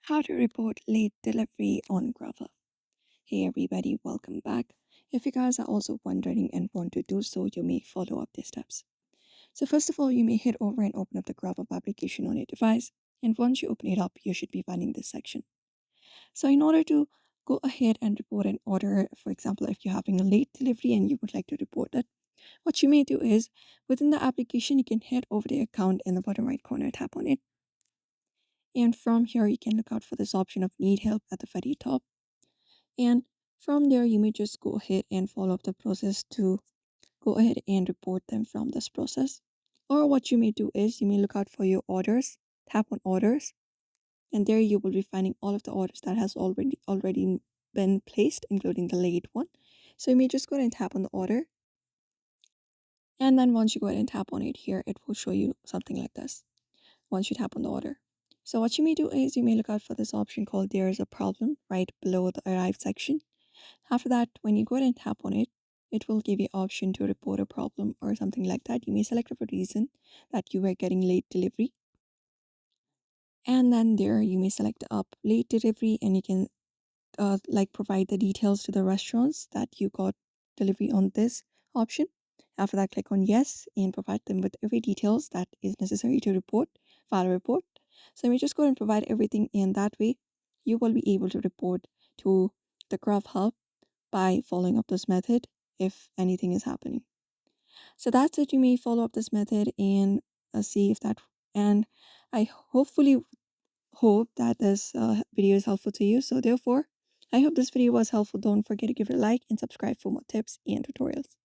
How to report late delivery on Grubhub. Hey everybody, welcome back. If you guys are also wondering and want to do so, you may follow up these steps. So first of all, you may head over and open up the Grubhub application on your device. And once you open it up, you should be finding this section. So in order to go ahead and report an order, for example, if you're having a late delivery and you would like to report it, what you may do is within the application, you can head over the account in the bottom right corner, tap on it. And from here, you can look out for this option of need help at the very top. And from there, you may just go ahead and follow up the process to go ahead and report them from this process. Or what you may do is you may look out for your orders, tap on orders, and there you will be finding all of the orders that has already been placed, including the late one. So you may just go ahead and tap on the order. And then once you go ahead and tap on it here, it will show you something like this once you tap on the order. So what you may do is you may look out for this option called there is a problem right below the arrived section. After that, when you go ahead and tap on it, it will give you option to report a problem or something like that. You may select a reason that you were getting late delivery. And then there you may select up late delivery and you can provide the details to the restaurants that you got delivery on this option. After that, click on yes and provide them with every details that is necessary to file a report. So we just go and provide everything in that way. You will be able to report to the Grubhub by following up this method if anything is happening. So that's it. You may follow up this method and see if that, and I hopefully hope that this video is helpful to you. So therefore, I hope this video was helpful. Don't forget to give it a like and subscribe for more tips and tutorials.